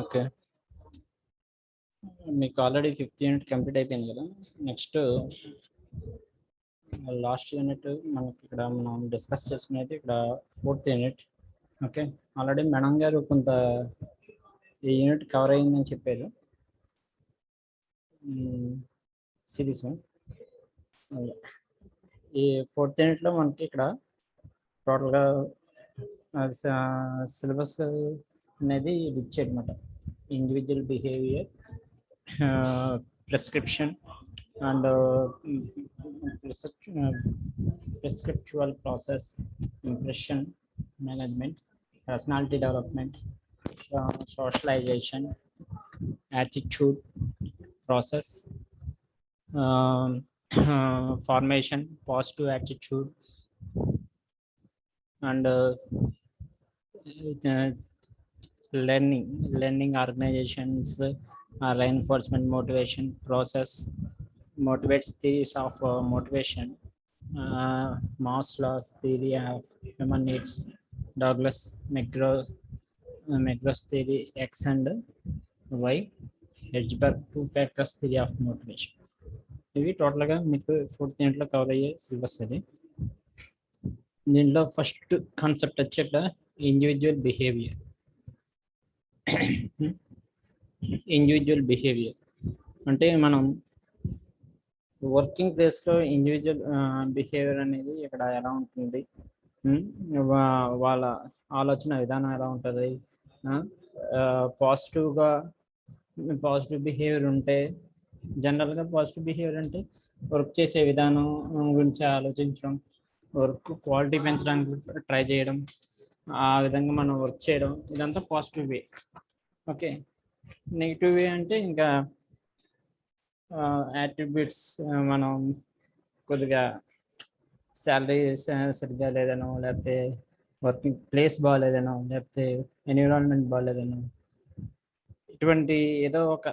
Okay, మీకు already 5th unit complete అయిపోయింది కదా. నెక్స్ట్ లాస్ట్ యూనిట్ మనకి ఇక్కడ మనం డిస్కస్ చేసుకునేది ఇక్కడ 4th unit. Okay, already madam గారు కొంత ఈ యూనిట్ కవర్ అయిందని చెప్పారు. సిరీస్ ఈ 4th యూనిట్లో మనకి ఇక్కడ టోటల్గా సిలబస్ అనేది ఇది ఇచ్చేయనమాట. Individual behaviour, perception and perceptual process, impression management, personality development, socialization, attitude process, formation, positive attitude, and learning organizations, reinforcement motivation process, motivates theories of motivation, Maslow's theory of human needs, Douglas McGraw's theory X and Y, Hedgeberg 2 factors theory of motivation. ఇవి టోటల్గా మీకు 4th యూనిట్లో cover అయ్యే syllabus అది. దీంట్లో first concept వచ్చి ఇక్కడ individual behaviour. Individual behaviour అంటే మనం వర్కింగ్ ప్లేస్లో ఇండివిజువల్ బిహేవియర్ అనేది ఇక్కడ ఎలా ఉంటుంది, వాళ్ళ ఆలోచన విధానం ఎలా ఉంటుంది, పాజిటివ్ బిహేవియర్ ఉంటే జనరల్గా పాజిటివ్ బిహేవియర్ అంటే వర్క్ చేసే విధానం గురించి ఆలోచించడం, వర్క్ క్వాలిటీ పెంచడానికి ట్రై చేయడం, ఆ విధంగా మనం వర్క్ చేయడం, ఇదంతా పాజిటివ్ వే. ఓకే, నెగిటివ్ వే అంటే ఇంకా యాట్రిబ్యూట్స్, మనం కొద్దిగా శాలరీ సరిగ్గా లేదనో, లేకపోతే వర్కింగ్ ప్లేస్ బాగాలేదనో, లేకపోతే ఎన్విరాన్మెంట్ బాగాలేదనో, ఇటువంటి ఏదో ఒక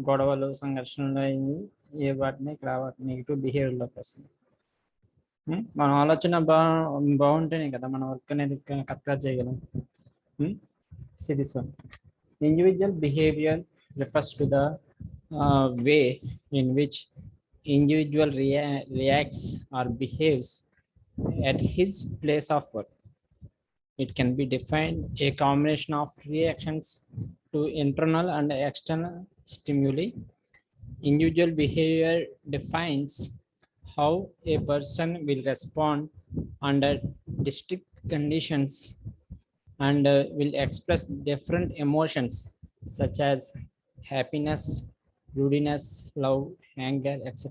గొడవలు సంఘర్షణలు అయింది ఏ వాటిని ఇక్కడ నెగిటివ్ బిహేవియర్లోకి వస్తుంది. మన ఆలోచన బాగుంటేనే కదా మన వర్క్ అనేది కరెక్ట్గా చేయగలం. Series 1, individual behaviour refers to the way in which individual reacts or behaves at his place of work. It can be defined a combination of reactions to internal and external stimuli. Individual behavior defines how a person will respond under distinct conditions and will express different emotions such as happiness, moodiness, love, anger, etc.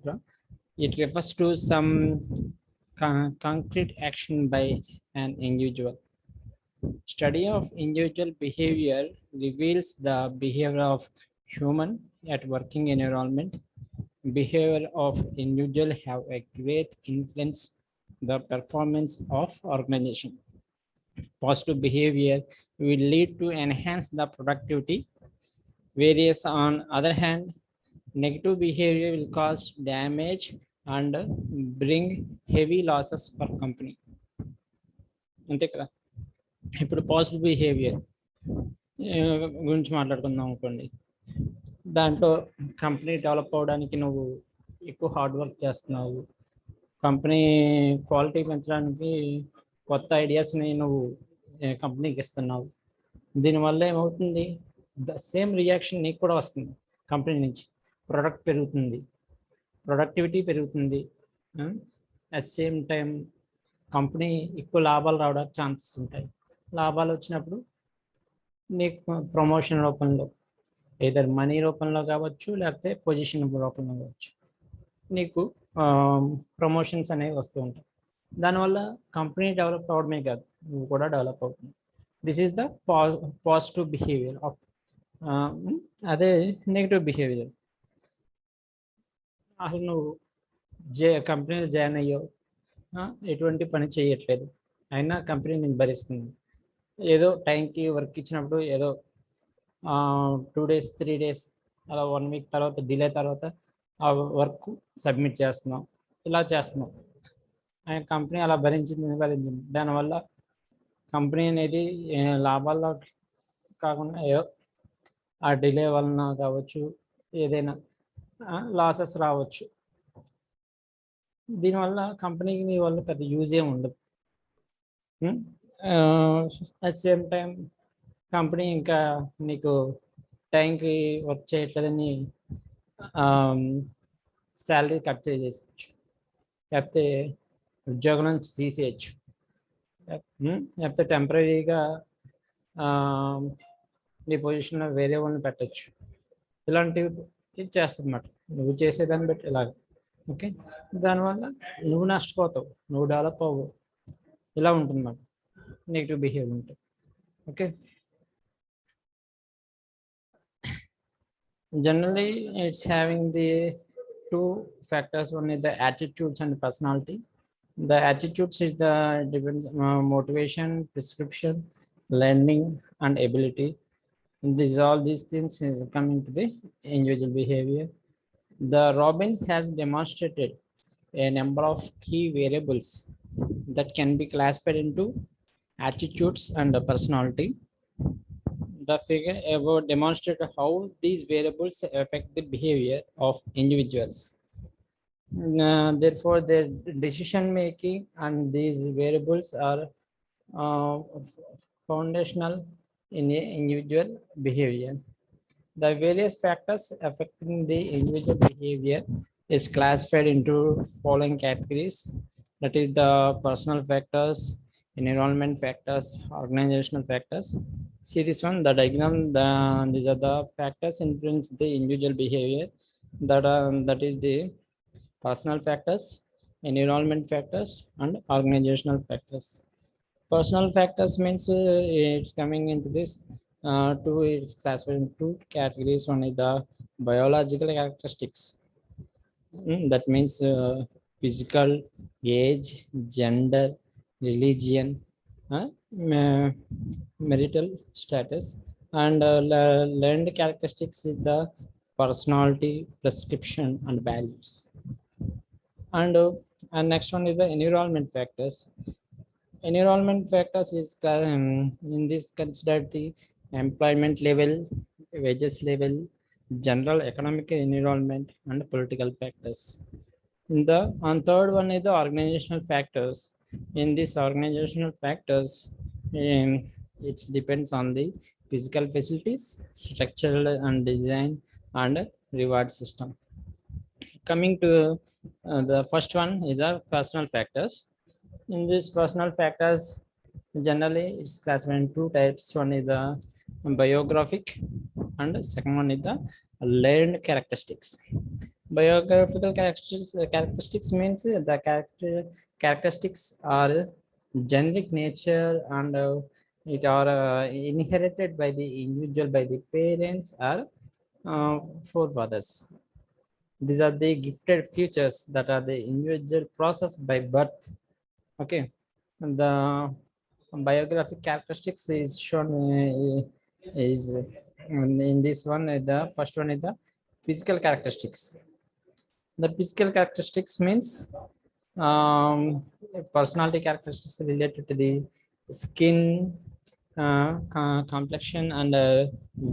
It refers to some concrete action by an individual. Study of individual behavior reveals the behavior of human at working environment. Behavior of individual have a great influence the performance of organization. Positive behavior will lead to enhance the productivity, whereas on other hand, negative behavior will cause damage and bring heavy losses for company. అంతే కదా. ఇప్పుడు positive behaviour గురించి మాట్లాడుకుందాం అనుకోండి. దాంట్లో company develop అవ్వడానికి నువ్వు ఎక్కువ హార్డ్ వర్క్ చేస్తున్నావు, కంపెనీ క్వాలిటీ పెంచడానికి కొత్త ఐడియాస్ని నువ్వు కంపెనీకి ఇస్తున్నావు. దీనివల్ల ఏమవుతుంది, ద సేమ్ రియాక్షన్ నీకు కూడా వస్తుంది. కంపెనీ నుంచి ప్రొడక్ట్ పెరుగుతుంది, ప్రొడక్టివిటీ పెరుగుతుంది. అట్ సేమ్ టైం కంపెనీ ఎక్కువ లాభాలు రావడానికి ఛాన్సెస్ ఉంటాయి. లాభాలు వచ్చినప్పుడు నీకు ప్రమోషన్ రూపంలో, ఏదర్ మనీ రూపంలో కావచ్చు, లేకపోతే పొజిషన్ రూపంలో కావచ్చు, నీకు ప్రమోషన్స్ అనేవి వస్తూ ఉంటాయి. దానివల్ల కంపెనీ డెవలప్ అవ్వడమే కాదు, నువ్వు కూడా డెవలప్ అవుతుంది. This is the positive behaviour of. అదే నెగిటివ్ బిహేవియర్, అసలు నువ్వు కంపెనీలో జాయిన్ అయ్యావు, ఎటువంటి పని చేయట్లేదు, అయినా కంపెనీ నేను భరిస్తుంది. ఏదో టైంకి వర్క్ ఇచ్చినప్పుడు ఏదో 2 days 3 days అలా 1 week తర్వాత డిలే తర్వాత ఆ వర్క్ సబ్మిట్ చేస్తున్నాం, ఇలా చేస్తున్నాం. ఆయన కంపెనీ అలా భరించింది. దానివల్ల కంపెనీ అనేది లాభాల్లో కాకుండా ఆ డిలే వలన కావచ్చు, ఏదైనా లాసెస్ రావచ్చు. దీనివల్ల కంపెనీకి నీ వల్ల పెద్ద యూజ్ ఏమి ఉండదు. అట్ సేమ్ టైం కంపెనీ ఇంకా నీకు టైంకి వర్క్ చేయట్లేదని శాలరీ కట్ చేసేయచ్చు, లేకపోతే ఉద్యోగం నుంచి తీసేయచ్చు, లేకపోతే టెంపరీగా నీ పొజిషన్లో వేరే వాళ్ళని పెట్టచ్చు. ఇలాంటివి చేస్తుందన్నమాట. నువ్వు చేసేదాన్ని బట్టి ఇలాగ. ఓకే, దానివల్ల నువ్వు నష్టపోతావు, నువ్వు డెవలప్ అవ్వవు. ఇలా ఉంటుందన్నమాట నెగిటివ్ బిహేవియర్ ఉంటుంది. Okay, generally it's having the two factors. One is the attitudes and personality. The attitudes is the depends motivation, prescription, learning and ability. All these things is coming to the individual behavior. The Robbins has demonstrated a number of key variables that can be classified into attitudes and personality. The figure above demonstrates how these variables affect the behavior of individuals. Therefore, their decision making and these variables are foundational in a individual behavior. The various factors affecting the individual behavior is classified into following categories. That is the personal factors, environment factors, organizational factors. See this one, the diagram. These are the factors influence the individual behavior. That is the personal factors, environment factors, and organizational factors. Personal factors means it's coming into this it's classified into two categories. One is the biological characteristics. That means physical, age, gender, religion, marital status, and learned characteristics is the personality, prescription, and values. And next one is the environment factors. Environment factors is in this considered the employment level, wages level, general economic environment, and political factors. On third one is the organizational factors. In these organizational factors, it depends on the physical facilities, structural and design, and reward system. Coming to the first one is the personal factors. In these personal factors, generally it's classified in two types. One is the biographic, and second one is the learned characteristics. Biographical characteristics means the characteristics are generic nature, and it are inherited by the individual, by the parents or forefathers. These are the gifted features that are the individual processed by birth. Okay, the biographic characteristics is shown is in this one. The first one is the physical characteristics. The physical characteristics means personality characteristics related to the skin, complexion, and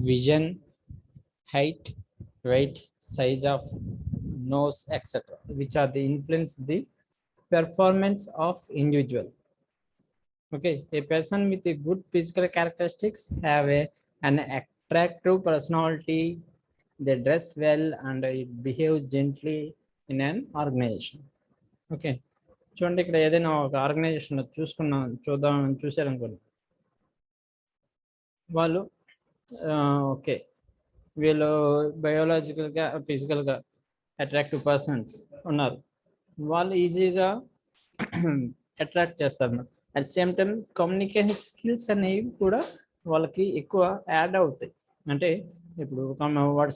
vision, height, weight, size of nose, etc., which are the influence the performance of individual. Okay, a person with a good physical characteristics have an attractive personality. They dress well and behave gently in an organization. Okay, చూడండి, ఇక్కడ ఏదైనా ఒక organisation చూసారనుకోండి, వాళ్ళు okay వీళ్ళు బయోలాజికల్గా, ఫిజికల్గా attractive persons ఉన్నారు, వాళ్ళు ఈజీగా అట్రాక్ట్ చేస్తారు. At same time communication skills అనేవి కూడా వాళ్ళకి ఎక్కువ యాడ్ అవుతాయి. అంటే ఇప్పుడు వాడి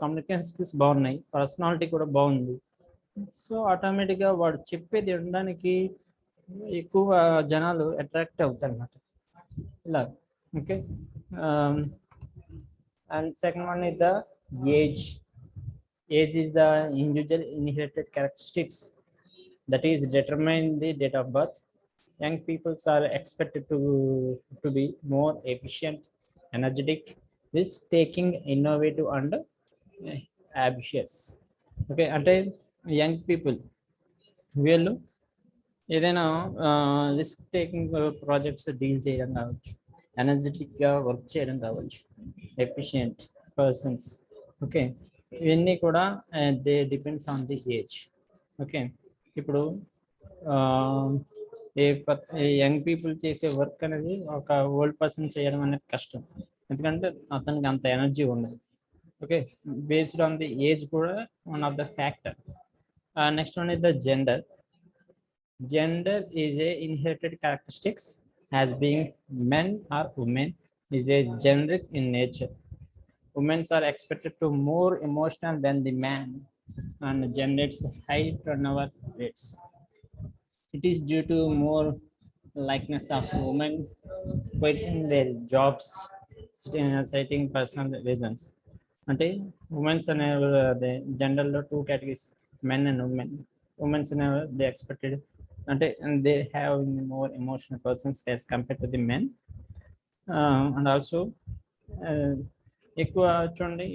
కమ్యూనికేషన్ స్కిల్స్ బాగున్నాయి, పర్సనాలిటీ కూడా బాగుంది, సో ఆటోమేటిక్గా వాడు చెప్పేది వినడానికి ఎక్కువ జనాలు అట్రాక్ట్ అవుతారు అన్నమాట, ఇలా. Okay, and second one is the age. Age is the individual inherited characteristics that is determine the date of birth. young people are expected to be more efficient, energetic, risk-taking, innovative, and ambitious. Okay, అంటే young people వీళ్ళు ఏదైనా risk taking projects deal చేయడం కావచ్చు, ఎనర్జెటిక్గా work చేయడం కావచ్చు, efficient persons. Okay, ఇవన్నీ కూడా they depends on the age. Okay, ఇప్పుడు యంగ్ పీపుల్ చేసే వర్క్ అనేది ఒక ఓల్డ్ పర్సన్ చేయడం అనేది కష్టం, ఎందుకంటే అతనికి అంత ఎనర్జీ ఉండదు. Okay, based on the age కూడా one of the factor. Next one is the gender. Gender is a inherited characteristics, as being men or women is a generic in nature. Women are expected to more emotional than the man and generates high turnover rates. It is due to more likeness of women quitting their jobs, citing personal reasons. అంటే womens అనే జెండర్లో two categories, men and women. Womens అనేవారు they expected అంటే they have more emotional persons as compare to the men. And also ఎక్కువ చూడండి,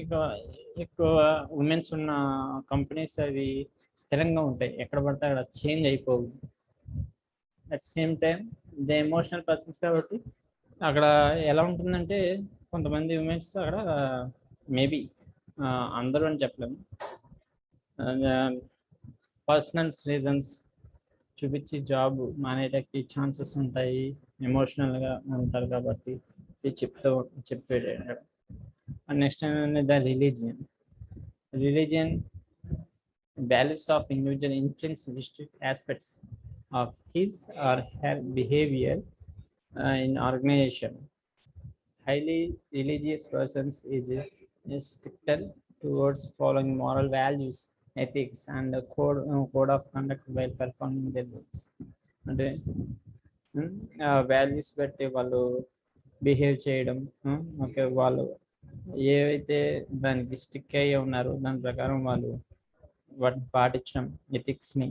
ఎక్కువ women's ఉన్న companies అవి స్థిరంగా ఉంటాయి, ఎక్కడ పడితే అక్కడ చేంజ్ అయిపోవు. At same time they emotional persons కాబట్టి అక్కడ ఎలా ఉంటుందంటే కొంతమంది ఉమెన్స్ అక్కడ మేబీ అందరూ అని చెప్పలేము, పర్సనల్ రీజన్స్ చూపించి జాబ్ మానేటకి ఛాన్సెస్ ఉంటాయి, ఎమోషనల్గా ఉంటారు కాబట్టి చెప్పేది. And next the religion values of individual influence restrict aspects of his or her behavior in organization. Highly religious persons is stricter towards following moral values, ethics, and a code of conduct while performing their roles. అంటే values బట్టి వాళ్ళు behave చేయడం, okay, వాళ్ళు ఏవైతే దానికి stick అయ్యి ఉన్నారో దాని ప్రకారం వాళ్ళు వాటిని పాటించడం, ఎథిక్స్ని,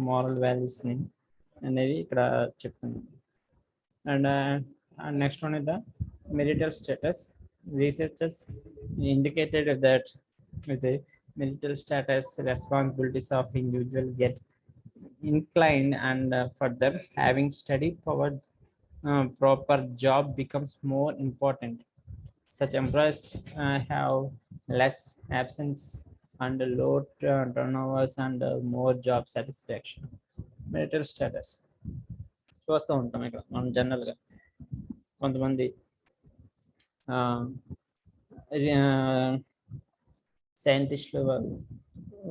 మారల్ వాల్యూస్ని అనేది ఇక్కడ చెప్తున్నాం. And next one is the marital status. Researchers indicated that with the marital status, responsibilities of individual get inclined, and for them having study power, proper job becomes more important. Such employees have less absence and low turnovers and more job satisfaction. Marital status చూస్తూ ఉంటాం ఇక్కడ మనం జనరల్గా. కొంతమంది సైంటిస్టులు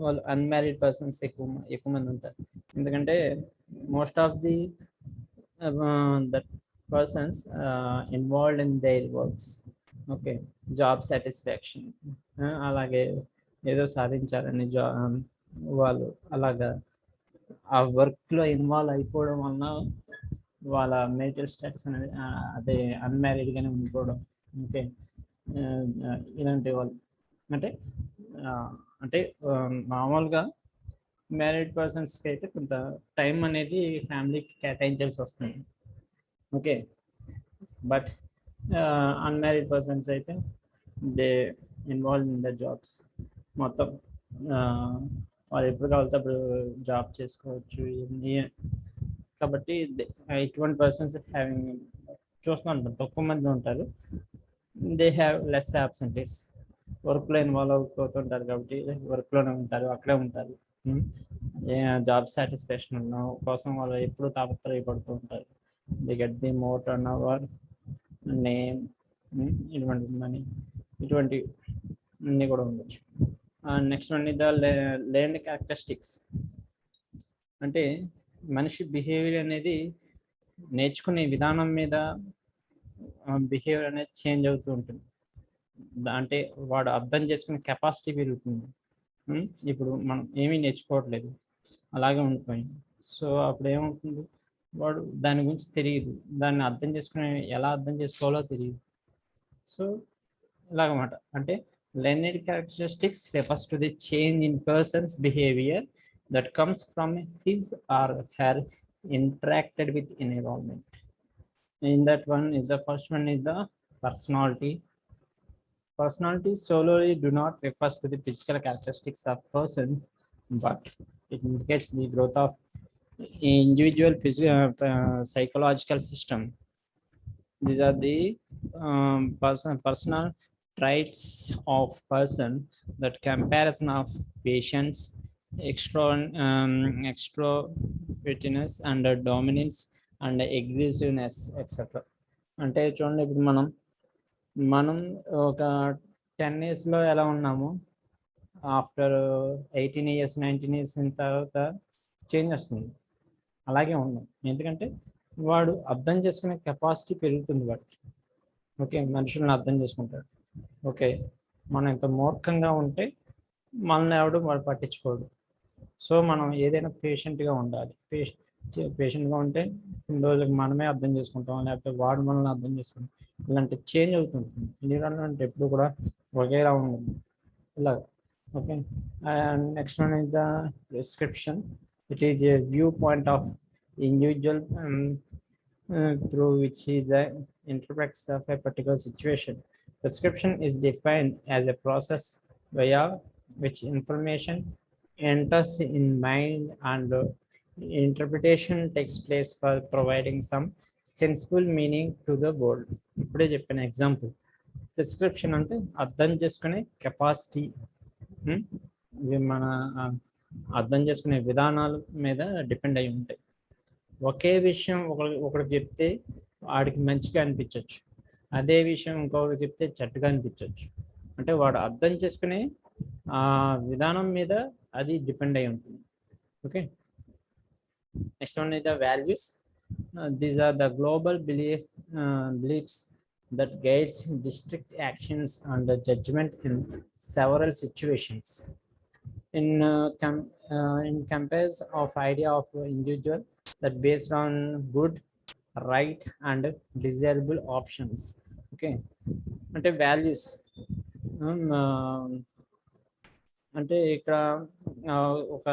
వాళ్ళు unmarried persons ఎక్కువ మంది ఉంటారు, ఎందుకంటే most of the that persons involved in there works. Okay, job satisfaction, అలాగే ఏదో సాధించాలని వాళ్ళు అలాగా ఆ వర్క్లో ఇన్వాల్వ్ అయిపోవడం వలన వాళ్ళ మ్యారిటల్ స్టేటస్ అనేది అదే అన్మ్యారీడ్గానే ఉండిపోవడం. ఓకే, ఇలాంటి వాళ్ళు అంటే మామూలుగా మ్యారీడ్ పర్సన్స్కి అయితే కొంత టైం అనేది ఫ్యామిలీకి కేటాయించాల్సి వస్తుంది. ఓకే, బట్ అన్మ్యారీడ్ పర్సన్స్ అయితే they involve in the jobs. మొత్తం వాళ్ళు ఎప్పుడు కావాలితే అప్పుడు జాబ్ చేసుకోవచ్చు. కాబట్టి ఇటువంటి పర్సన్స్ హ్యావింగ్ చూస్తూ ఉంటారు, తక్కువ మంది ఉంటారు. దే హ్యావ్ లెస్ అబ్సెంటీస్, వర్క్లో ఇన్వాల్వ్ అవుతుంటారు కాబట్టి వర్క్లోనే ఉంటారు, అక్కడే ఉంటారు. జాబ్ సాటిస్ఫాక్షన్ కోసం వాళ్ళు ఎప్పుడు తాపత్రయపడుతూ ఉంటారు. They get the more turn over, name, ఇటువంటి మనీ, ఇటువంటి అన్నీ కూడా ఉండొచ్చు. Next one the learned characteristics. అంటే మనిషి బిహేవియర్ అనేది నేర్చుకునే విధానం మీద బిహేవియర్ అనేది చేంజ్ అవుతూ ఉంటుంది. అంటే వాడు అర్థం చేసుకునే కెపాసిటీ పెరుగుతుంది. ఇప్పుడు మనం ఏమీ నేర్చుకోవట్లేదు, అలాగే ఉండిపోయింది. సో అప్పుడు ఏమవుతుంది, వాడు దాని గురించి తెలియదు, దాన్ని అర్థం చేసుకునే ఎలా అర్థం చేసుకోవాలో తెలియదు. సో ఇలాగమాట. అంటే learned characteristics refers to the change in person's behavior that comes from his or her interacted with environment. In that one is the first one is the personality. Personality solely do not refers to the physical characteristics of person, but it indicates the growth of individual psychological system. These are the personal traits of person, that comparison of patience, extrovertness and dominance and aggressiveness, etc. అంటే చూడండి, ఇప్పుడు మనం ఒక 10 yearsలో ఎలా ఉన్నాము, after 18 years 19 years తర్వాత change వస్తుంది. అలాగే ఉన్నాం, ఎందుకంటే వాడు అర్థం చేసుకునే కెపాసిటీ పెరుగుతుంది వాడికి. ఓకే, మనుషులను అర్థం చేసుకుంటాడు. ఓకే, మనం ఎంత మూర్ఖంగా ఉంటే మనల్ని ఎవడు వాడు పట్టించుకోడు. సో మనం ఏదైనా పేషెంట్గా ఉండాలి. పేషెంట్గా ఉంటే కొన్ని రోజులకు మనమే అర్థం చేసుకుంటాం, లేకపోతే వాడు మనల్ని అర్థం చేసుకుంటాం. ఇలాంటి చేంజ్ అవుతుంటుంది. ఎన్విరాన్మెంట్ ఎప్పుడు కూడా ఒకేలా ఉండదు ఇలా. Okay, and next one is the prescription. It is a view point of individual through which is the interprets of a particular situation. Prescription is defined as a process via which information enters in mind and interpretation takes place for providing some sensible meaning to the world. ఇప్పుడే చెప్పిన example. Prescription అంటే అర్థం చేసుకునే capacity. ఇవి మన అర్థం చేసుకునే విధానాల మీద డిపెండ్ అయి ఉంటాయి. ఒకే విషయం ఒకరికి చెప్తే వాడికి మంచిగా అనిపించవచ్చు, అదే విషయం ఇంకొకరికి చెప్తే చెడ్డగా అనిపించవచ్చు. అంటే వాడు అర్థం చేసుకునే విధానం మీద అది డిపెండ్ అయి ఉంటుంది. Okay, next one is the values. These are the global beliefs that guides district actions and the judgment in several situations. In compares of idea of individual that based on good, right and desirable options. Okay, అంటే values అంటే ఇక్కడ ఒక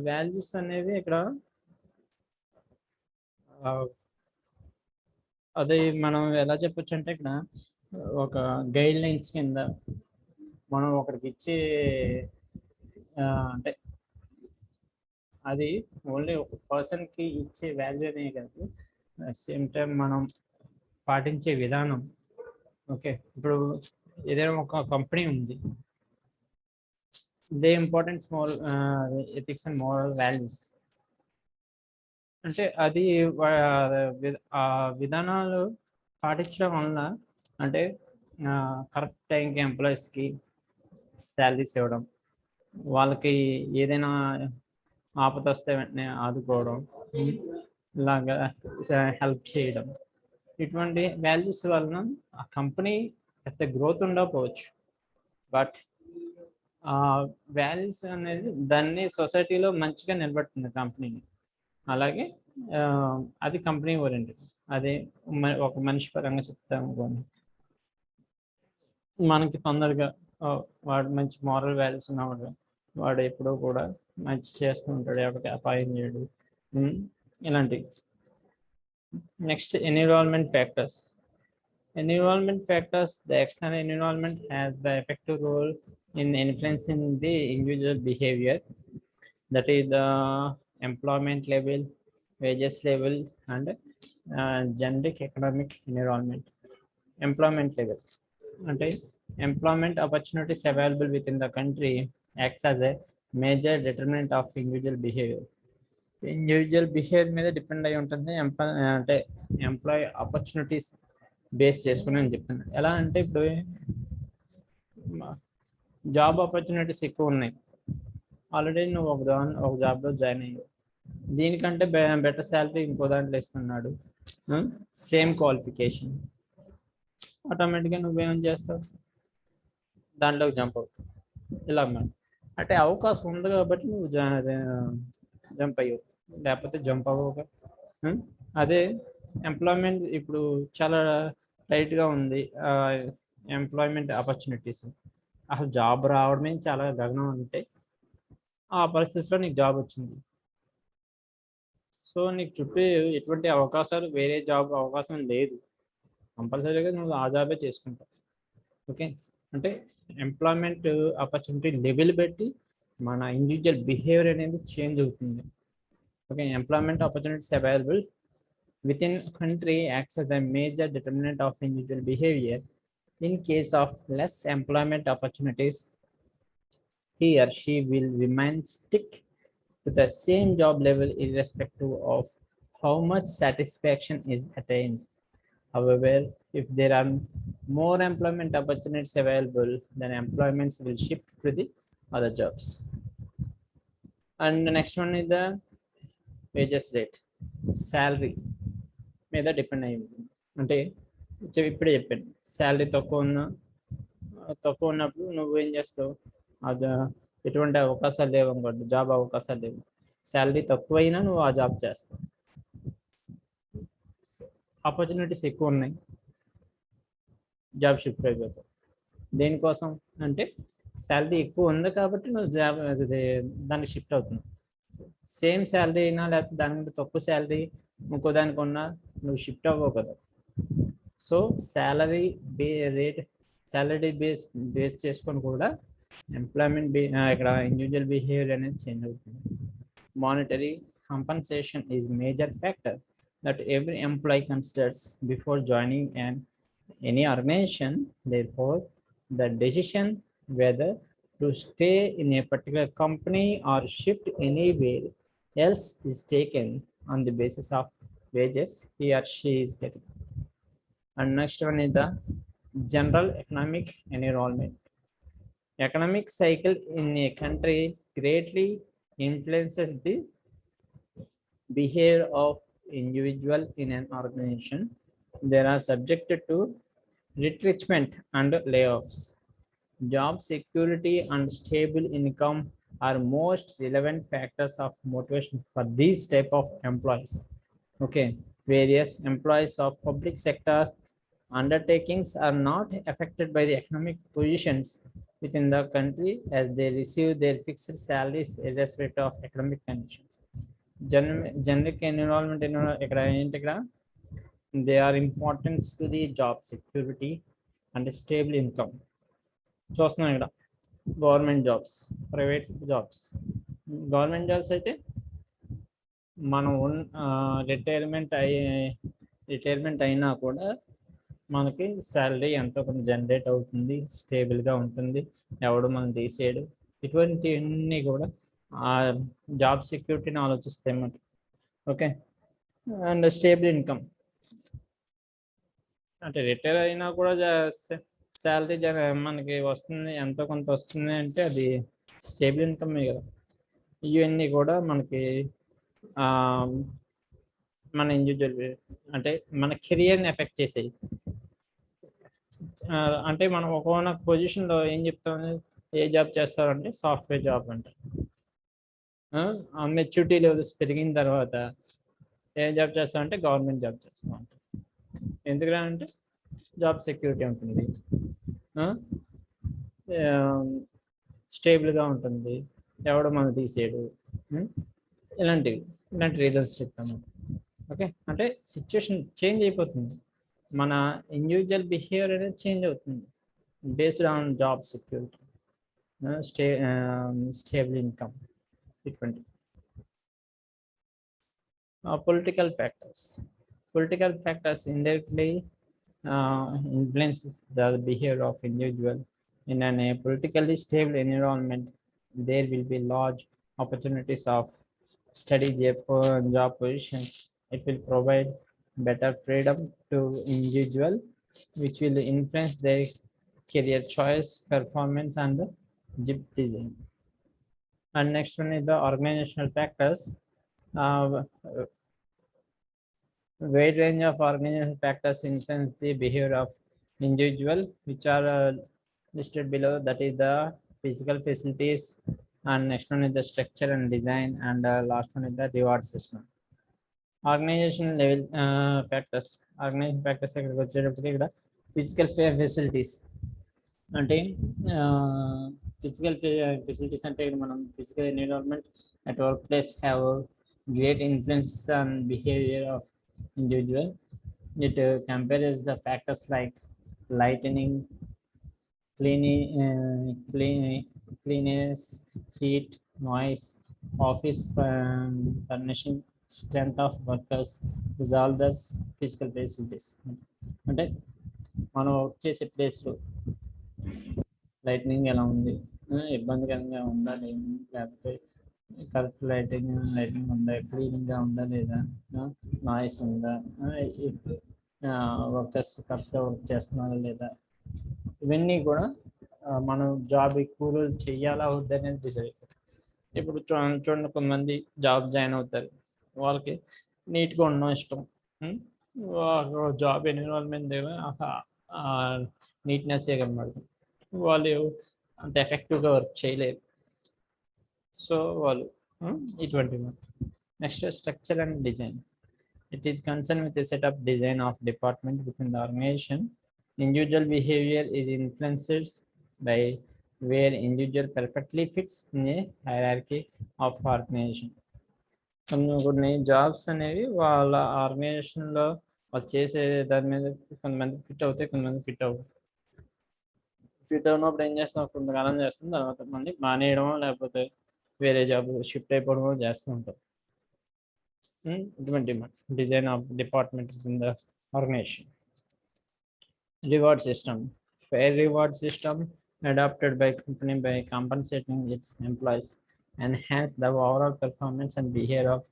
values అనేవి ఇక్కడ అది మనం ఎలా చెప్పొచ్చు అంటే, ఇక్కడ ఒక గైడ్ లైన్స్ కింద మనం ఒకరికి ఇచ్చే అంటే అది ఓన్లీ ఒక పర్సన్కి ఇచ్చే వాల్యూ అనే కాదు, సేమ్ టైం మనం పాటించే విధానం. ఓకే, ఇప్పుడు ఏదైనా ఒక కంపెనీ ఉంది, they importance ethics and moral values. అంటే అది విధానాలు పాటించడం వలన, అంటే కరెక్ట్ టైంకి ఎంప్లాయీస్కి శాలరీస్ ఇవ్వడం, వాళ్ళకి ఏదైనా ఆపద వస్తే వెంటనే ఆదుకోవడం, ఇలాగా హెల్ప్ చేయడం, ఇటువంటి వాల్యూస్ వలన ఆ కంపెనీ పెద్ద గ్రోత్ ఉండకపోవచ్చు, బట్ వాల్యూస్ అనేది దాన్ని సొసైటీలో మంచిగా నిలబెడుతుంది కంపెనీని. అలాగే అది కంపెనీ ఓరియంటెడ్. అదే ఒక మనిషి పరంగా చెప్తాము, మనకి తొందరగా వాడు మంచి మారల్ వాల్యూస్ ఉన్నవాడు, వాడు ఎప్పుడూ కూడా మంచి చేస్తూ ఉంటాడు, ఎవరికి అపాయం చేయడు, ఇలాంటివి. Next, environment factors. Environment factors. The external environment has the effective role in influencing the individual behavior. That is the employment level, wages level, and generic economic environment. Employment level అంటే employment opportunities available within the country acts as a major determinant of individual behavior. Individual behaviour మీద depend అయి ఉంటుంది. అంటే employee opportunities base చేసుకుని అని చెప్తున్నాను. ఎలా అంటే, ఇప్పుడు జాబ్ ఆపర్చునిటీస్ ఎక్కువ ఉన్నాయి, ఆల్రెడీ నువ్వు ఒక జాబ్లో జాయిన్ అయ్యావు, దీనికంటే బెటర్ శాలరీ ఇంకో దాంట్లో ఇస్తున్నాడు, సేమ్ క్వాలిఫికేషన్, ఆటోమేటిక్గా నువ్వేం చేస్తావు, దాంట్లోకి జంప్ అవుతావు. ఇలా అంటే అవకాశం ఉంది కాబట్టి నువ్వు జంప్ అయ్యావు, లేకపోతే జంప్ అవ్వవు. అదే ఎంప్లాయ్మెంట్ ఇప్పుడు చాలా టైట్గా ఉంది, ఎంప్లాయ్మెంట్ ఆపర్చునిటీస్, అసలు జాబ్ రావడమే చాలా గగనం అంటే ఆ పరిస్థితిలో నీకు జాబ్ వచ్చింది, సో నీకు చుట్టూ ఎటువంటి అవకాశాలు వేరే జాబ్ అవకాశం లేదు, కంపల్సరీగా నువ్వు ఆ జాబే చేసుకుంటావు. ఓకే, అంటే ఎంప్లాయ్మెంట్ ఆపర్చునిటీ లెవెల్ బట్టి మన ఇండివిజువల్ బిహేవియర్ అనేది చేంజ్ అవుతుంది. Okay, employment opportunities available within a country acts as a major determinant of individual behavior. In case of less employment opportunities, he or she will remain stick to the same job level irrespective of how much satisfaction is attained. However, if there are more employment opportunities available, then employments will shift to the other jobs. And the next one is the wages rate, salary మీద depend అయి ఉంటుంది. అంటే ఇప్పుడే చెప్పాను, salary తక్కువ ఉన్నప్పుడు నువ్వు ఏం చేస్తావు, అది ఎటువంటి అవకాశాలు లేవు అనుకోండి, జాబ్ అవకాశాలు లేవు, శాలరీ తక్కువైనా నువ్వు ఆ జాబ్ చేస్తావు. ఆపర్చునిటీస్ ఎక్కువ ఉన్నాయి, జాబ్ షిఫ్ట్ అయిపోతావు. దేనికోసం అంటే శాలరీ ఎక్కువ ఉంది కాబట్టి నువ్వు జాబ్ దానికి షిఫ్ట్ అవుతున్నావు. సేమ్ శాలరీ అయినా లేకపోతే దానికంటే తక్కువ శాలరీ ఇంకో దానికి ఉన్నా నువ్వు షిఫ్ట్ అవ్వవు కదా. సో శాలరీ బేస్ చేసుకొని కూడా ఎంప్లాయ్మెంట్ ఇక్కడ ఇండివిజువల్ బిహేవియర్ అనేది చేంజ్ అవుతుంది. Monetary compensation is major factor that every employee considers before joining any organization. Therefore, the decision whether to stay in a particular company or shift anywhere else is taken on the basis of wages he or she is getting. And next one is the general economic environment. Economic cycle in a country greatly influences the behavior of individual in an organization. They are subjected to retrenchment and layoffs. Job security and stable income are most relevant factors of motivation for these type of employees. Okay, various employees of public sector undertakings are not affected by the economic positions within the country as they receive their fixed salaries irrespective of economic conditions. Generic enrollment ఇక్కడ they are important to the job security and stable income. చూస్తున్నాం ఇక్కడ government jobs, private jobs. Government jobs అయితే మనం retirement అయినా కూడా మనకి salary ఎంతో కొంత జనరేట్ అవుతుంది, స్టేబుల్గా ఉంటుంది, ఎవడు మనం తీసేయడు. ఇటువంటివన్నీ కూడా ఆ జాబ్ సెక్యూరిటీని ఆలోచిస్తాయి మనకి. ఓకే, అండ్ స్టేబుల్ ఇన్కమ్ అంటే రిటైర్ అయినా కూడా శాలరీ మనకి వస్తుంది, ఎంతో కొంత వస్తుంది అంటే అది స్టేబుల్ ఇన్కమే కదా. ఇవన్నీ కూడా మనకి మన ఇండివిజువల్ అంటే మన కెరియర్ని ఎఫెక్ట్ చేసేవి. అంటే మనం ఒక పొజిషన్లో ఏం చెప్తాం, ఏ జాబ్ చేస్తారంటే సాఫ్ట్వేర్ జాబ్ అంటారు. మెచ్యూరిటీ లెవెల్స్ పెరిగిన తర్వాత ఏ జాబ్ చేస్తామంటే గవర్నమెంట్ జాబ్ చేస్తాం అంటారు. ఎందుకంటే జాబ్ సెక్యూరిటీ ఉంటుంది, స్టేబుల్గా ఉంటుంది, ఎవడు మనం తీసేయడు, ఇలాంటి రీజన్స్ చెప్తాము. ఓకే, అంటే సిచ్యువేషన్ చేంజ్ అయిపోతుంది, మన ఇండివిజువల్ బిహేవియర్ అనేది చేంజ్ అవుతుంది based on job security, stable income. ఇటువంటి political factors indirectly influences the behavior of individual. In a politically stable environment, there will be large opportunities of steady job positions. It will provide better freedom to individual, which will influence their career choice, performance, and job design. And next one is the organizational factors. Wide range of organizational factors influence the behavior of individual, which are listed below. That is the physical facilities, and next one is the structure and design, and last one is the reward system. Organizational level factors. Organizational factors ఇక్కడికి వచ్చేటప్పటికి ఇక్కడ physical facilities అంటే physical facilities అంటే ఇక్కడ మనం physical environment at work place have great influence on behavior of individual. It compares the factors like lightning, cleanliness, heat, noise, office furnishing, strength of workers, is all the physical facilities. అంటే మనం work చేసే ప్లేస్లో lightning ఎలా ఉంది, ఇబ్బందికరంగా ఉందా లేదు, లేకపోతే కరెక్ట్ లైటింగ్ ఉందా, క్లీనింగ్గా ఉందా లేదా, నాయిస్ ఉందా, వర్కర్స్ కరెక్ట్గా వర్క్ చేస్తున్నారా లేదా, ఇవన్నీ కూడా మనం జాబ్ ఎక్కువ రోజులు చెయ్యాలా వద్దనేది డిసైడ్ అయిపోతుంది. ఇప్పుడు చూడండి, కొంతమంది జాబ్ జాయిన్ అవుతారు, వాళ్ళకి నీట్గా ఉండడం ఇష్టం, జాబ్ ఎన్విరాన్మెంట్ నీట్నెస్ కనబడుతుంది, వాళ్ళు అంత ఎఫెక్టివ్గా వర్క్ చేయలేరు. సో వాళ్ళు ఇటువంటి. Next structure and design. It is concerned with the setup design of department within the organization. Individual behavior is influenced by where individual perfectly fits in a hierarchy of organization. కొన్ని jobs అనేవి వాళ్ళ ఆర్గనైజేషన్లో వాళ్ళు చేసే దాని మీద కొంతమంది fit అవుతాయి, కొంతమంది ఫిట్ అవుతాయి. ఫిట్ అవునప్పుడు ఏం చేస్తాం, కొంతకాలం చేస్తాం, తర్వాత మళ్ళీ మానేయడమో లేకపోతే వేరే జాబ్ షిఫ్ట్ అయిపోవడమో చేస్తూ ఉంటాం. Design of department in the organization. Reward system. Fair reward system adopted by company by compensating its employees enhance the overall performance and behavior of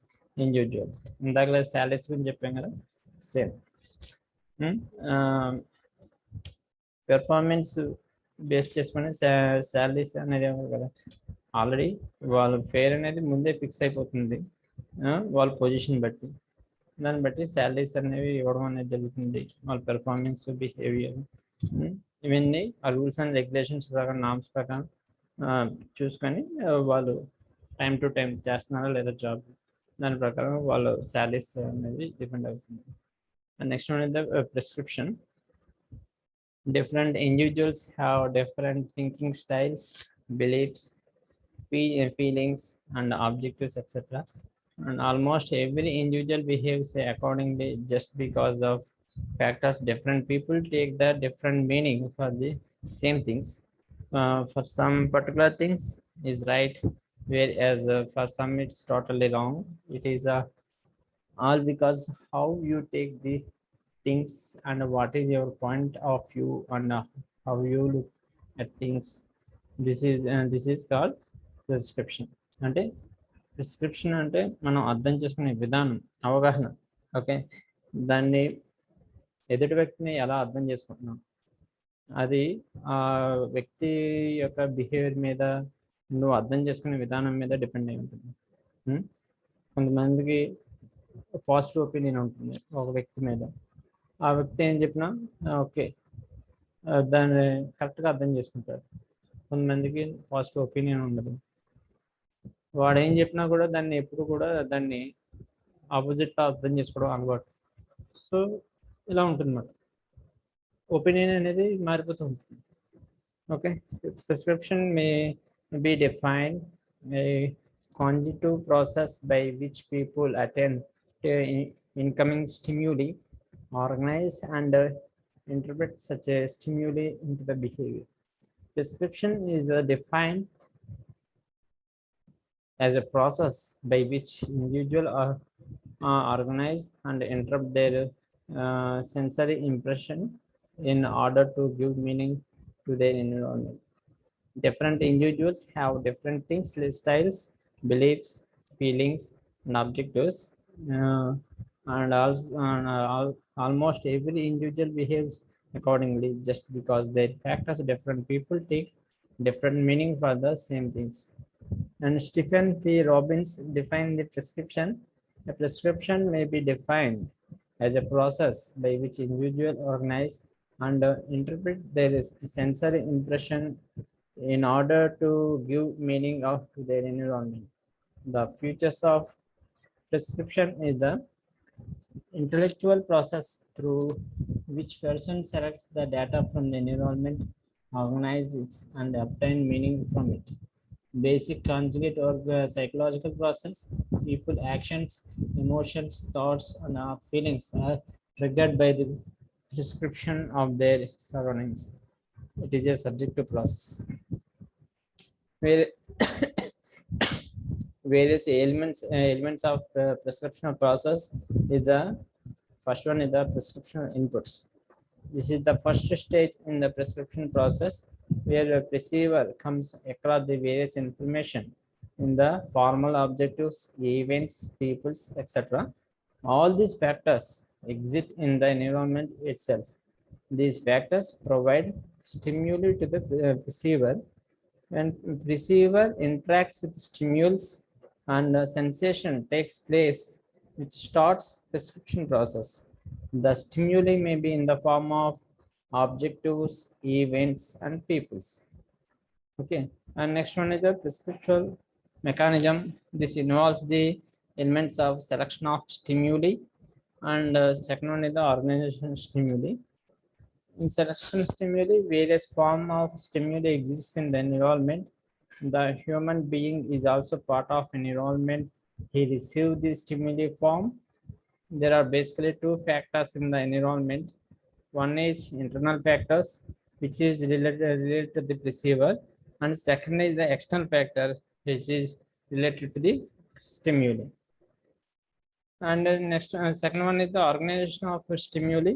individual. ఇందాక సాలరీస్ గురించి చెప్పాం కదా, సేమ్ పెర్ఫార్మెన్స్ బేస్ చేసుకుని salaries అనేది కదా, already వాళ్ళ fair అనేది ముందే ఫిక్స్ అయిపోతుంది వాళ్ళ పొజిషన్ బట్టి, దాన్ని బట్టి శాలరీస్ అనేవి ఇవ్వడం అనేది జరుగుతుంది. వాళ్ళ పెర్ఫార్మెన్స్, బిహేవియర్, ఇవన్నీ ఆ రూల్స్ అండ్ రెగ్యులేషన్స్ ప్రకారం, నామ్స్ ప్రకారం చూసుకొని వాళ్ళు టైం టు టైం చేస్తున్నారా లేదా జాబ్, దాని ప్రకారం వాళ్ళ శాలరీస్ అనేది డిపెండ్ అవుతుంది. Next one is the prescription. Different individuals have different thinking styles, beliefs, feelings, and objectives, etc. And almost every individual behaves accordingly just because of factors. Different people take the different meaning for the same things. For some particular things is right, whereas for some it's totally wrong. It is all because how you take the things and what is your point of view and how you look at things. This is called prescription. అంటే prescription అంటే మనం అర్థం చేసుకునే విధానం, అవగాహన. Okay, దాన్ని ఎదుటి వ్యక్తిని ఎలా అర్థం చేసుకుంటున్నాం, అది ఆ వ్యక్తి యొక్క బిహేవియర్ మీద, నువ్వు అర్థం చేసుకునే విధానం మీద డిపెండ్ అయి ఉంటుంది. కొంతమందికి పాజిటివ్ ఒపీనియన్ ఉంటుంది ఒక వ్యక్తి మీద, ఆ వ్యక్తి ఏం చెప్పినా ఓకే దాన్ని కరెక్ట్గా అర్థం చేసుకుంటారు. కొంతమందికి పాజిటివ్ ఒపీనియన్ ఉండదు, వాడు ఏం చెప్పినా కూడా దాన్ని ఎప్పుడు కూడా దాన్ని ఆపోజిట్గా అర్థం చేసుకోవడం అలవాటు. సో ఇలా ఉంటుందన్నమాట, ఒపీనియన్ అనేది మారిపోతూ ఉంటుంది. Okay, prescription may be defined A cognitive process by which people attend to incoming stimuli, organize and interpret such a stimuli into the behavior. Prescription is defined as a process by which individuals are organize and interrupt their sensory impression in order to give meaning to their environment. Different individuals have different things, styles, beliefs, feelings, and objectives, and also almost every individual behaves accordingly just because their factors different people take different meaning for the same things. And Stephen P. Robbins defined the prescription. A prescription may be defined as a process by which individuals organize and interpret their sensory impression in order to give meaning to their environment. The features of prescription is the intellectual process through which person selects the data from the environment, organize it, and obtain meaning from it. basic conjugate or psychological process. People, actions, emotions, thoughts, and feelings are triggered by the prescription of their surroundings. It is a subjective process. Where various elements of prescriptional process is the first one is the prescriptional inputs. This is the first stage in the prescription process where a perceiver comes across the various information in the formal objectives, events, peoples, etc. All these factors exist in the environment itself. These factors provide stimuli to the perceiver. When receiver interacts with stimulus and sensation takes place, which starts prescription process. The stimuli may be in the form of objectives, events, and peoples. Okay, and next one is the prescriptural mechanism. This involves the elements of selection of stimuli, and second one is the organization stimuli. In selection stimuli, various form of stimuli exists in the environment. The human being is also part of an environment. He received the stimuli form. There are basically two factors in the environment. One is internal factors, which is related to the receiver, and second is the external factor, which is related to the stimuli. And next, second one is the organization of stimuli.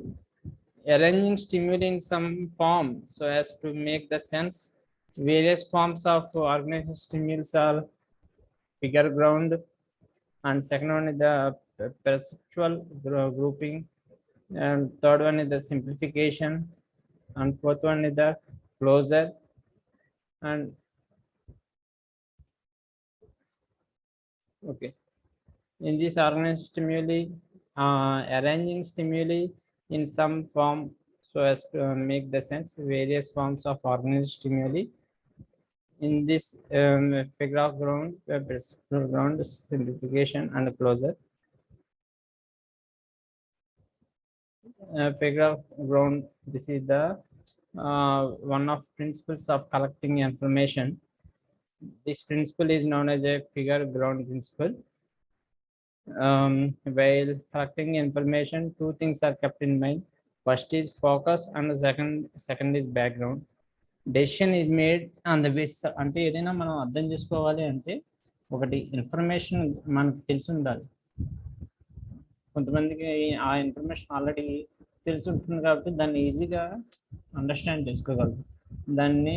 Arranging stimuli in some form so as to make the sense. Various forms of organization stimulus are figure ground, and second one is the perceptual grouping, and third one is the simplification, and fourth one is the closure. And okay, in this organization stimuli, arranging stimuli in some form so as to make the sense. Various forms of organized stimuli in this figure of ground, ground simplification and closure. Figure of ground, this is the one of principles of collecting information. This principle is known as a figure ground principle. While collecting information, two things are kept in mind. First is focus, and the second is background. Decision is made on the basis, అంటే ఏదైనా మనం అర్థం చేసుకోవాలి అంటే ఒకటి information మనకు తెలిసి ఉండాలి. కొంతమందికి ఆ ఇన్ఫర్మేషన్ ఆల్రెడీ తెలిసి ఉంటుంది కాబట్టి దాన్ని ఈజీగా అండర్స్టాండ్ చేసుకోగలరు. దాన్ని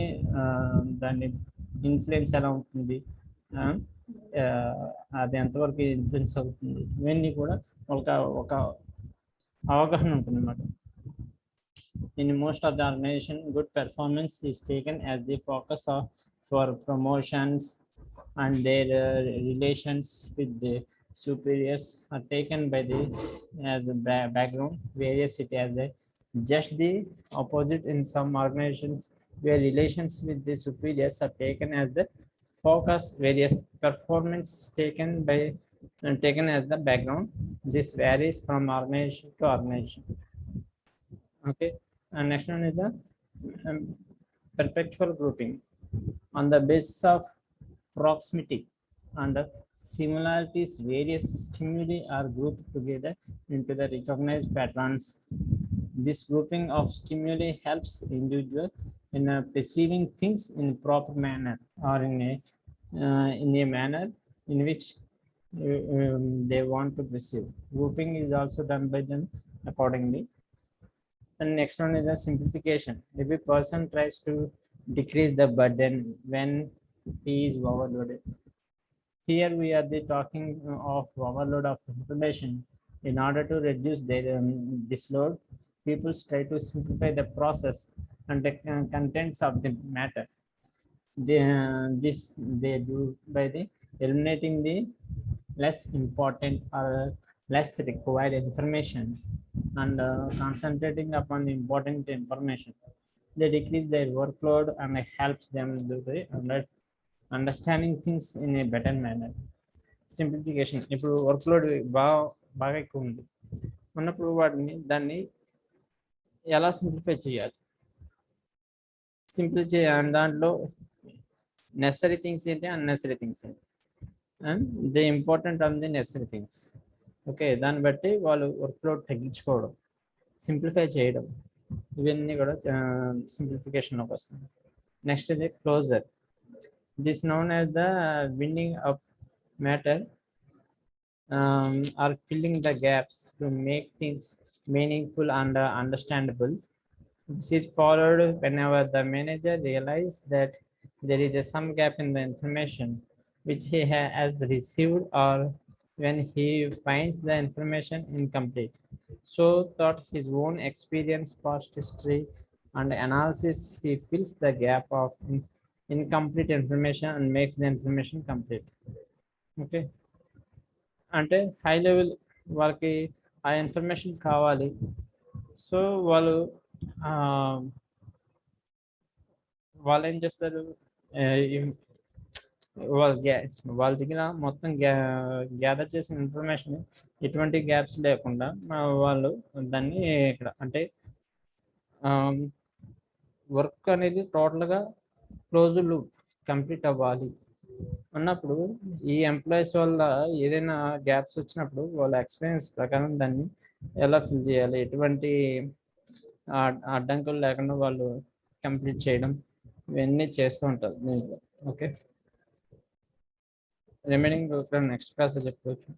ఇన్ఫ్లుయెన్స్ ఎలా ఉంటుంది, అది ఎంతవరకు ఇన్ఫ్లుయెన్స్ అవుతుంది, ఇవన్నీ కూడా ఒక అవగాహన ఉంటుంది అన్నమాట. In most of the organization, good performance is taken as the focus for promotions, and their relations with the superiors are taken by the as a background, whereas it as a just the opposite in some organizations where relations with the superiors are taken as the focus, various performance is taken as the background. This varies from organization to organization. Okay, and next one is the perpetual grouping. On the basis of proximity and similarities, various stimuli are grouped together into the recognized patterns. This grouping of stimuli helps individual in perceiving things in proper manner, or in a manner in which they want to perceive. Grouping is also done by them accordingly. And next one is the simplification. If a person tries to decrease the burden when he is overloaded. Here we are talking of overload of information. In order to reduce this load, people try to simplify the process and the contents of the matter. This they do by the eliminating the less important or less required information and concentrating upon the important information. They decrease their workload and it helps them do the understanding things in a better manner. Simplification, ఇప్పుడు వర్క్లోడ్ బాగా ఎక్కువ ఉంది ఉన్నప్పుడు దాన్ని ఎలా simplify చేయాలి, simplify చేయాలి దాంట్లో నెసరీ థింగ్స్ ఏంటి, అన్నెసరీ థింగ్స్ ఏంటి, and the important on the necessary things. Okay, దాన్ని బట్టి వాళ్ళు వర్క్ లోడ్ తగ్గించుకోవడం, సింప్లిఫై చేయడం, ఇవన్నీ కూడా సింప్లిఫికేషన్లోకి వస్తుంది. నెక్స్ట్ ఇది closure. This known as the winning of matter or filling the gaps to make things meaningful and understandable. This is followed whenever the manager realizes that there is some gap in the information which he has received, or when he finds the information incomplete. So, throughout his own experience, past history, and analysis, he fills the gap of incomplete information and makes the information complete. Okay. అంటే high level వాళ్ళకి ఆ information కావాలి. So వాళ్ళు వాళ్ళు ఏం చేస్తారు, వాళ్ళ దగ్గర మొత్తం గ్యాదర్ చేసిన ఇన్ఫర్మేషన్ ఎటువంటి గ్యాప్స్ లేకుండా వాళ్ళు దాన్ని ఇక్కడ అంటే వర్క్ అనేది టోటల్గా క్లోజ్ లూప్ కంప్లీట్ అవ్వాలి అన్నప్పుడు ఈ ఎంప్లాయీస్ వల్ల ఏదైనా గ్యాప్స్ వచ్చినప్పుడు వాళ్ళ ఎక్స్పీరియన్స్ ప్రకారం దాన్ని ఎలా ఫిల్ చేయాలి, ఎటువంటి అడ్డంకులు లేకుండా వాళ్ళు కంప్లీట్ చేయడం, ఇవన్నీ చేస్తూ ఉంటారు దీంట్లో. ఓకే, రిమైనింగ్ నెక్స్ట్ క్లాస్ చెప్పుకోవచ్చు.